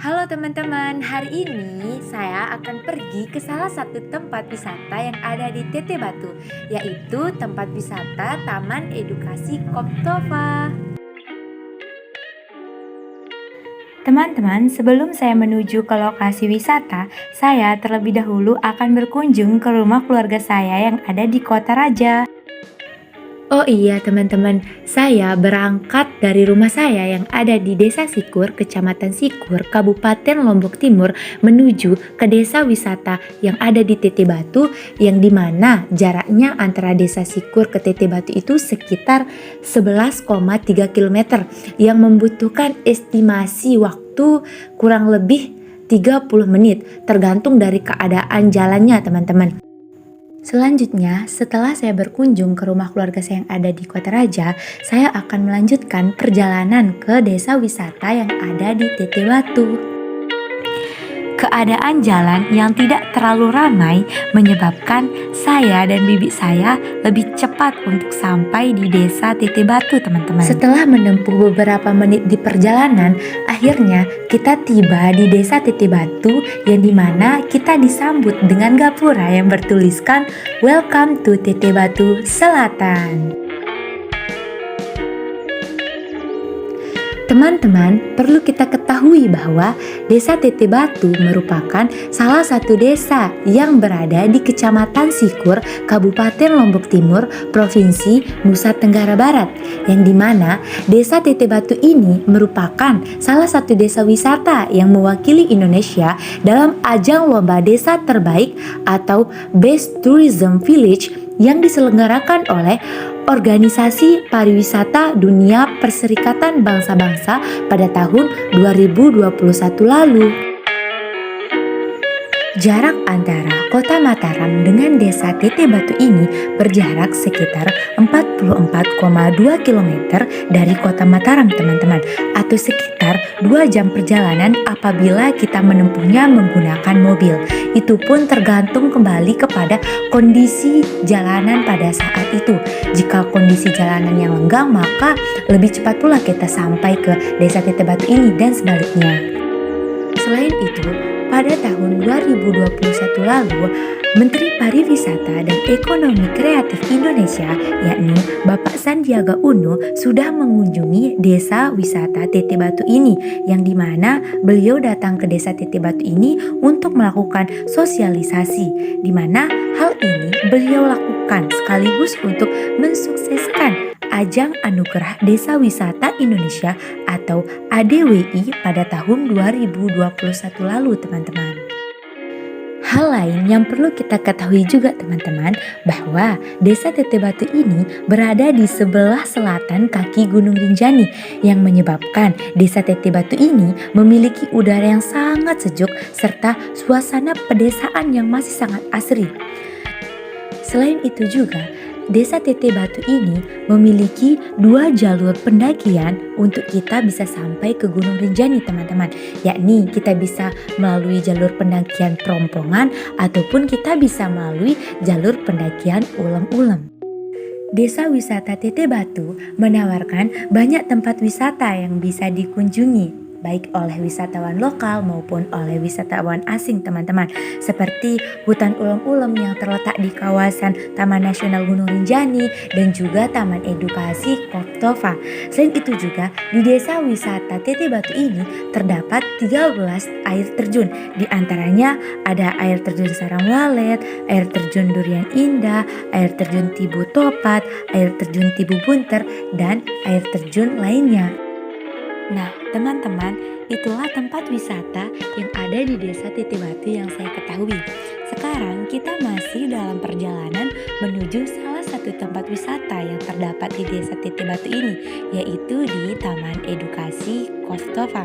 Halo teman-teman, hari ini saya akan pergi ke salah satu tempat wisata yang ada di Teteh Batu, yaitu tempat wisata Taman Edukasi Koptova. Teman-teman, sebelum saya menuju ke lokasi wisata, saya terlebih dahulu akan berkunjung ke rumah keluarga saya yang ada di Kota Raja. Oh iya teman-teman, saya berangkat dari rumah saya yang ada di Desa Sikur, Kecamatan Sikur, Kabupaten Lombok Timur menuju ke desa wisata yang ada di Teteh Batu, yang dimana jaraknya antara Desa Sikur ke Teteh Batu itu sekitar 11,3 km yang membutuhkan estimasi waktu kurang lebih 30 menit tergantung dari keadaan jalannya teman-teman. Selanjutnya, setelah saya berkunjung ke rumah keluarga saya yang ada di Kota Raja, saya akan melanjutkan perjalanan ke desa wisata yang ada di Teteh Batu. Keadaan jalan yang tidak terlalu ramai menyebabkan saya dan bibi saya lebih cepat untuk sampai di desa Teteh Batu, teman-teman. Setelah menempuh beberapa menit di perjalanan, akhirnya kita tiba di desa Teteh Batu yang dimana kita disambut dengan gapura yang bertuliskan Welcome to Teteh Batu Selatan. Teman-teman, perlu kita ketahui bahwa Desa Teteh Batu merupakan salah satu desa yang berada di Kecamatan Sikur, Kabupaten Lombok Timur, Provinsi Nusa Tenggara Barat, yang dimana Desa Teteh Batu ini merupakan salah satu desa wisata yang mewakili Indonesia dalam ajang lomba desa terbaik atau Best Tourism Village yang diselenggarakan oleh Organisasi Pariwisata Dunia Perserikatan Bangsa-Bangsa pada tahun 2021 lalu. Jarak antara Kota Mataram dengan Desa Teteh Batu ini berjarak sekitar 44,2 km dari Kota Mataram, teman-teman, atau sekitar 2 jam perjalanan apabila kita menempuhnya menggunakan mobil. Itu pun tergantung kembali kepada kondisi jalanan pada saat itu. Jika kondisi jalanan yang lenggang, maka lebih cepat pula kita sampai ke Desa Teteh Batu ini dan sebaliknya. Selain itu, pada tahun 2021 lalu, Menteri Pariwisata dan Ekonomi Kreatif Indonesia, yakni Bapak Sandiaga Uno, sudah mengunjungi desa wisata Teteh Batu ini, yang dimana beliau datang ke desa Teteh Batu ini untuk melakukan sosialisasi, dimana hal ini beliau lakukan sekaligus untuk mensukseskan Ajang Anugerah Desa Wisata Indonesia atau ADWI pada tahun 2021 lalu, teman-teman. Hal lain yang perlu kita ketahui juga, teman-teman, bahwa Desa Teteh Batu ini berada di sebelah selatan kaki Gunung Rinjani, yang menyebabkan Desa Teteh Batu ini memiliki udara yang sangat sejuk serta suasana pedesaan yang masih sangat asri. Selain itu juga, Desa Teteh Batu ini memiliki 2 jalur pendakian untuk kita bisa sampai ke Gunung Rinjani, teman-teman. Yakni kita bisa melalui jalur pendakian Perompongan ataupun kita bisa melalui jalur pendakian Ulem-Ulem. Desa wisata Teteh Batu menawarkan banyak tempat wisata yang bisa dikunjungi, baik oleh wisatawan lokal maupun oleh wisatawan asing, teman-teman, seperti hutan Ulem-Ulem yang terletak di kawasan Taman Nasional Gunung Rinjani dan juga Taman Edukasi Koptova. Selain itu juga di desa wisata Teteh Batu ini terdapat 13 air terjun, di antaranya ada air terjun Sarangwalet, air terjun Durian Indah, air terjun Tibu Topat, air terjun Tibu Bunter, dan air terjun lainnya. Nah, teman-teman, itulah tempat wisata yang ada di Desa Teteh Batu yang saya ketahui. Sekarang kita masih dalam perjalanan menuju salah satu tempat wisata yang terdapat di Desa Teteh Batu ini, yaitu di Taman Edukasi Koptova.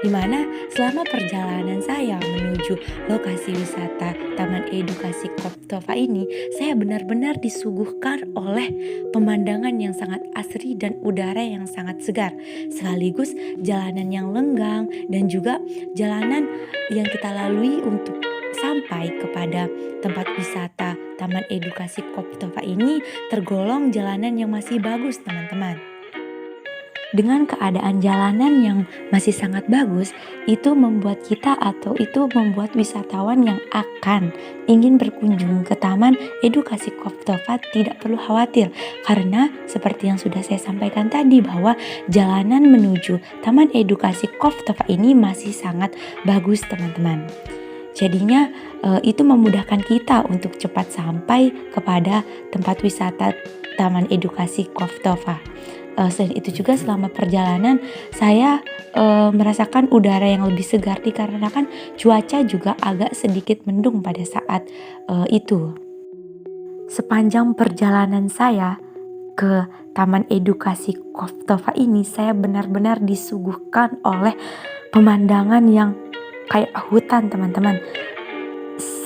Di mana selama perjalanan saya menuju lokasi wisata Taman Edukasi Koptova ini, saya benar-benar disuguhkan oleh pemandangan yang sangat asri dan udara yang sangat segar, sekaligus jalanan yang lenggang dan juga jalanan yang kita lalui untuk sampai kepada tempat wisata Taman Edukasi Koptova ini tergolong jalanan yang masih bagus, teman-teman. dengan keadaan jalanan yang masih sangat bagus, itu membuat kita atau itu membuat wisatawan yang akan ingin berkunjung ke Taman Edukasi Koftova tidak perlu khawatir, karena seperti yang sudah saya sampaikan tadi bahwa jalanan menuju Taman Edukasi Koftova ini masih sangat bagus teman-teman. Jadinya itu memudahkan kita untuk cepat sampai kepada tempat wisata Taman Edukasi Koftova. Selain itu juga selama perjalanan saya merasakan udara yang lebih segar dikarenakan cuaca juga agak sedikit mendung pada saat itu. Sepanjang perjalanan saya ke Taman Edukasi Koftova ini, saya benar-benar disuguhkan oleh pemandangan yang kayak hutan teman-teman.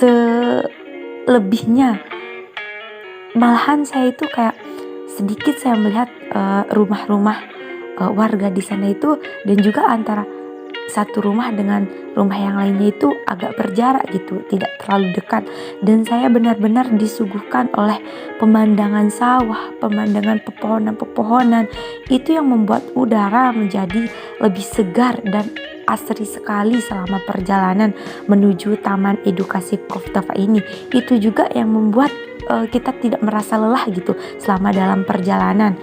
Selebihnya malahan saya itu kayak sedikit saya melihat rumah-rumah warga di sana itu, dan juga antara satu rumah dengan rumah yang lainnya itu agak berjarak gitu, tidak terlalu dekat, dan saya benar-benar disuguhkan oleh pemandangan sawah, pemandangan pepohonan-pepohonan itu yang membuat udara menjadi lebih segar dan asri sekali selama perjalanan menuju Taman Edukasi Koftova ini. Itu juga yang membuat kita tidak merasa lelah gitu selama dalam perjalanan.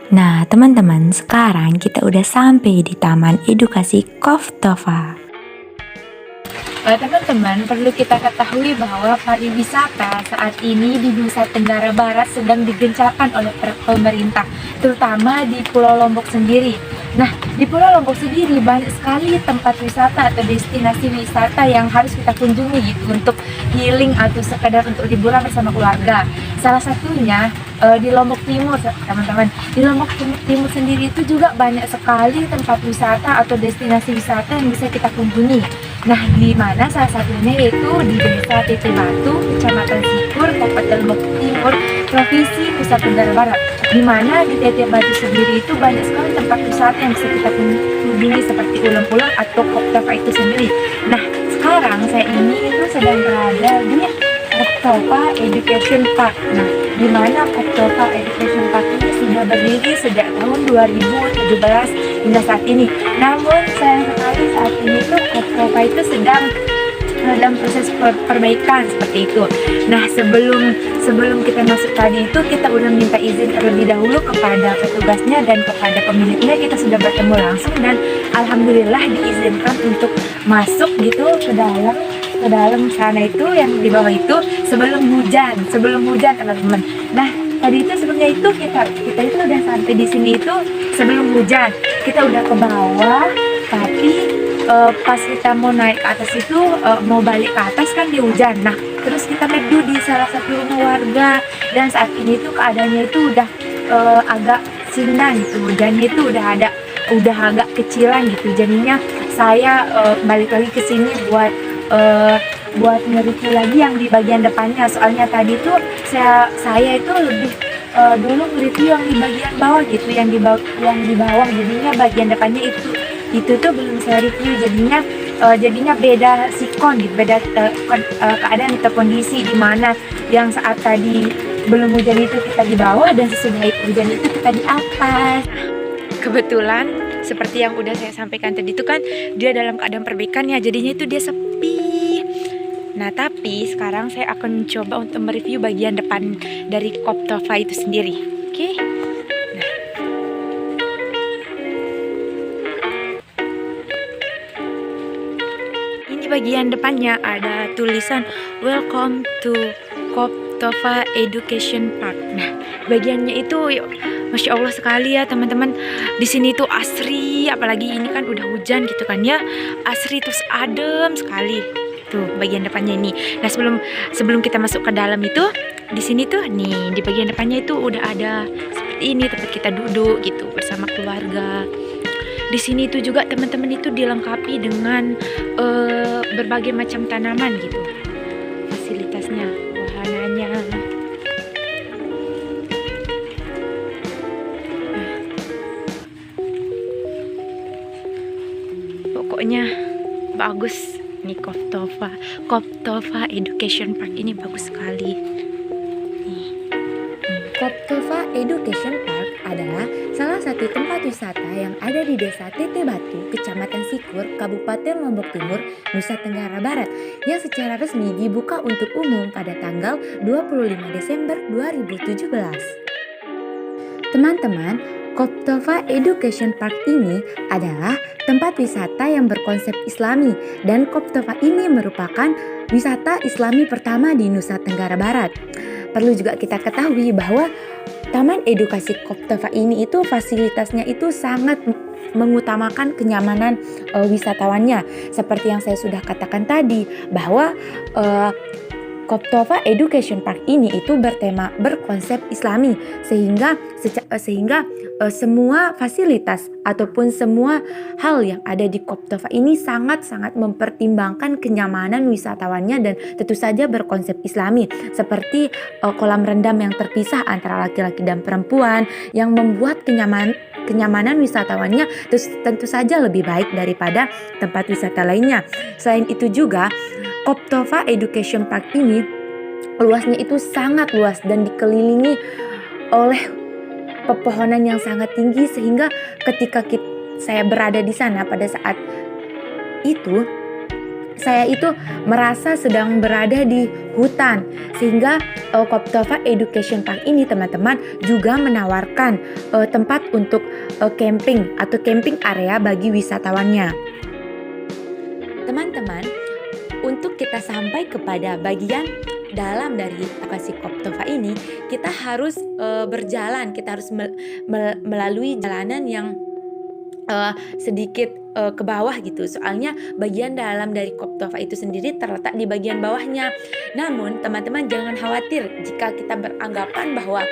Nah teman-teman, sekarang kita udah sampai di Taman Edukasi Koftova. Teman-teman, perlu kita ketahui bahwa pariwisata saat ini di Nusa Tenggara Barat sedang digencarkan oleh pemerintah, terutama di Pulau Lombok sendiri. Nah, di Pulau Lombok sendiri banyak sekali tempat wisata atau destinasi wisata yang harus kita kunjungi gitu, untuk healing atau sekedar untuk liburan bersama keluarga. Salah satunya di Lombok Timur, teman-teman. Di Lombok Timur sendiri itu juga banyak sekali tempat wisata atau destinasi wisata yang bisa kita kunjungi. Nah, di mana salah satunya yaitu di Desa Teteh Batu, Kecamatan Sikur, Kabupaten Lombok Timur, Provinsi Nusa Tenggara Barat. Di mana di Teteh Batu sendiri itu banyak sekali tempat wisata yang bisa kita kunjungi seperti ulang-ulang atau Koftova itu sendiri. Nah, sekarang saya ini itu sedang berada di Koftova Education Park. Nah, di mana Koftova Education Park ini sudah berdiri sejak tahun 2017 hingga saat ini. Namun sayang sekali saat ini tuh Koftova itu sedang dalam proses perbaikan seperti itu. Nah, sebelum kita masuk tadi itu kita udah minta izin terlebih dahulu kepada petugasnya dan kepada pemiliknya. Kita sudah bertemu langsung dan alhamdulillah diizinkan untuk masuk gitu ke dalam sana itu, yang di bawah itu sebelum hujan teman-teman. Nah, tadi itu sebelumnya itu kita itu udah sampai di sini itu sebelum hujan. Kita udah ke bawah, tapi pas kita mau naik ke atas itu mau balik ke atas kan di hujan. Nah, terus kita medu di salah satu rumah warga, dan saat ini tuh keadaannya itu udah agak sinan gitu, hujannya itu udah agak kecilan gitu. Jadinya saya balik lagi ke sini buat nge-review lagi yang di bagian depannya. Soalnya tadi tuh saya itu lebih dulu nge-review yang di bagian bawah gitu, yang di bawah, jadinya bagian depannya itu tuh belum saya review, jadinya beda sikon gitu, beda keadaan atau kondisi, di mana yang saat tadi belum hujan itu kita di bawah, dan sesudah hujan itu kita di atas. Kebetulan seperti yang udah saya sampaikan tadi itu kan dia dalam keadaan perbaikan ya, jadinya itu dia sepi. Nah, tapi sekarang saya akan coba untuk mereview bagian depan dari Koftova itu sendiri. Oke. Bagian depannya ada tulisan Welcome to Koftova Education Park. Nah, bagiannya itu Masya Allah sekali ya teman-teman. Di sini tuh asri, apalagi ini kan udah hujan gitu kan ya. Asri terus adem sekali. Tuh bagian depannya ini. Nah, sebelum kita masuk ke dalam itu, di sini tuh nih di bagian depannya itu udah ada seperti ini tempat kita duduk gitu bersama keluarga. Di sini itu juga teman-teman itu dilengkapi dengan berbagai macam tanaman gitu, fasilitasnya, wahananya. bagus. Ini Koptova Education Park ini bagus sekali. Koptova Education Park adalah salah satu tempat wisata yang ada di Desa Tete Batu, Kecamatan Sikur, Kabupaten Lombok Timur, Nusa Tenggara Barat, yang secara resmi dibuka untuk umum pada tanggal 25 Desember 2017. Teman-teman, Koptova Education Park ini adalah tempat wisata yang berkonsep Islami, dan Koptova ini merupakan wisata Islami pertama di Nusa Tenggara Barat. Perlu juga kita ketahui bahwa Taman Edukasi Koptova ini itu fasilitasnya itu sangat mengutamakan kenyamanan wisatawannya. Seperti yang saya sudah katakan tadi, bahwa Koptova Education Park ini itu berkonsep Islami, sehingga semua fasilitas ataupun semua hal yang ada di Koptova ini sangat-sangat mempertimbangkan kenyamanan wisatawannya dan tentu saja berkonsep Islami, seperti kolam rendam yang terpisah antara laki-laki dan perempuan yang membuat kenyamanan wisatawannya tentu saja lebih baik daripada tempat wisata lainnya. Selain itu juga Koptova Education Park ini luasnya itu sangat luas dan dikelilingi oleh pepohonan yang sangat tinggi, sehingga ketika saya berada di sana pada saat itu, saya itu merasa sedang berada di hutan, sehingga Koptova Education Park ini teman-teman juga menawarkan tempat untuk camping atau camping area bagi wisatawannya. Teman-teman, untuk kita sampai kepada bagian dalam dari edukasi Koptova ini, kita harus berjalan, kita harus melalui jalanan yang sedikit ke bawah gitu. Soalnya bagian dalam dari Koptova itu sendiri terletak di bagian bawahnya. Namun teman-teman jangan khawatir jika kita beranggapan bahwa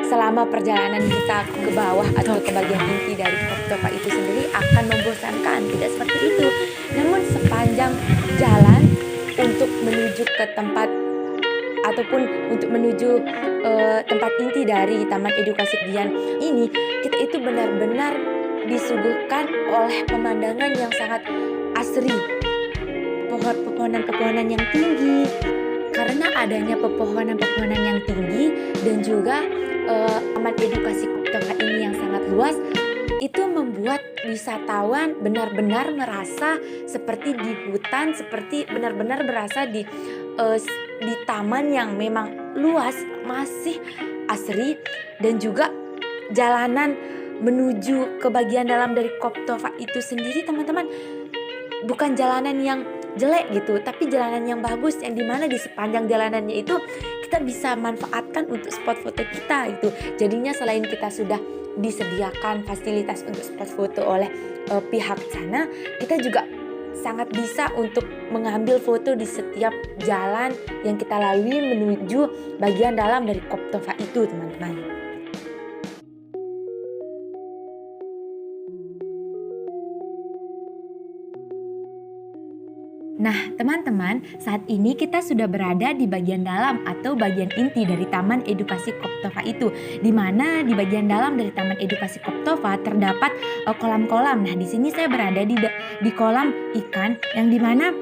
selama perjalanan kita ke bawah atau ke bagian inti dari Koptova itu sendiri akan membosankan. Tidak seperti itu. Namun sepanjang jalan untuk menuju ke tempat ataupun untuk menuju tempat inti dari Taman Edukasi Dian ini, kita itu benar-benar disuguhkan oleh pemandangan yang sangat asri. Pepohonan-pepohonan yang tinggi, karena adanya pepohonan-pepohonan yang tinggi dan juga Taman Edukasi Koptova ini yang sangat luas, itu membuat wisatawan benar-benar merasa seperti di hutan, seperti benar-benar berasa di taman yang memang luas, masih asri, dan juga jalanan menuju ke bagian dalam dari Koptova itu sendiri teman-teman bukan jalanan yang jelek gitu, tapi jalanan yang bagus, yang dimana di sepanjang jalanannya itu kita bisa manfaatkan untuk spot foto kita itu. Jadinya selain kita sudah disediakan fasilitas untuk spot foto oleh pihak sana, kita juga sangat bisa untuk mengambil foto di setiap jalan yang kita lalui menuju bagian dalam dari Koptova itu teman-teman. Nah, teman-teman, saat ini kita sudah berada di bagian dalam atau bagian inti dari Taman Edukasi Koptova itu, di mana di bagian dalam dari Taman Edukasi Koptova terdapat kolam-kolam. Nah, di sini saya berada di kolam ikan yang dimana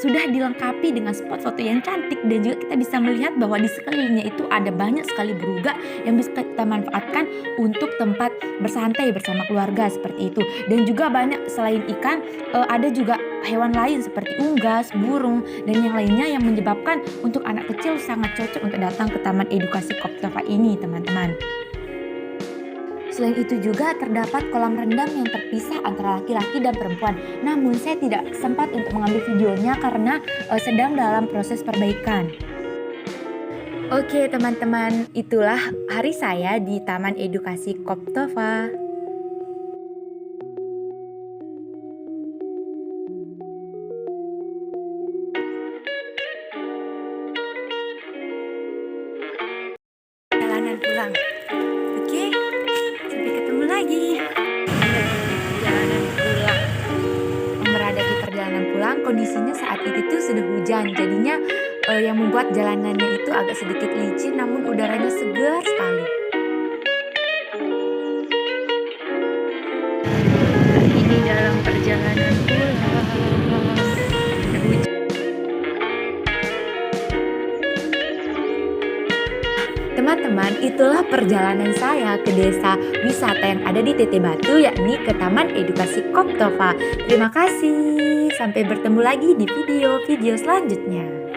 sudah dilengkapi dengan spot foto yang cantik, dan juga kita bisa melihat bahwa di sekelilingnya itu ada banyak sekali beruga yang bisa kita manfaatkan untuk tempat bersantai bersama keluarga seperti itu. Dan juga banyak selain ikan, ada juga hewan lain seperti unggas, burung, dan yang lainnya yang menyebabkan untuk anak kecil sangat cocok untuk datang ke Taman Edukasi Koptova ini teman-teman. Selain itu juga terdapat kolam rendam yang terpisah antara laki-laki dan perempuan. Namun saya tidak sempat untuk mengambil videonya karena sedang dalam proses perbaikan. Oke teman-teman, itulah hari saya di Taman Edukasi Koptova. Jalanan pulang. Oke, sampai ketemu lagi. Perjalanan pulang. Berada di perjalanan pulang, kondisinya saat itu tuh sudah hujan. Jadinya yang membuat jalanannya itu agak sedikit licin, namun udaranya segar sekali. Ini dalam perjalanan pulang. teman-teman, itulah perjalanan saya ke desa wisata yang ada di Teteh Batu, yakni ke Taman Edukasi Koptova. Terima kasih, sampai bertemu lagi di video-video selanjutnya.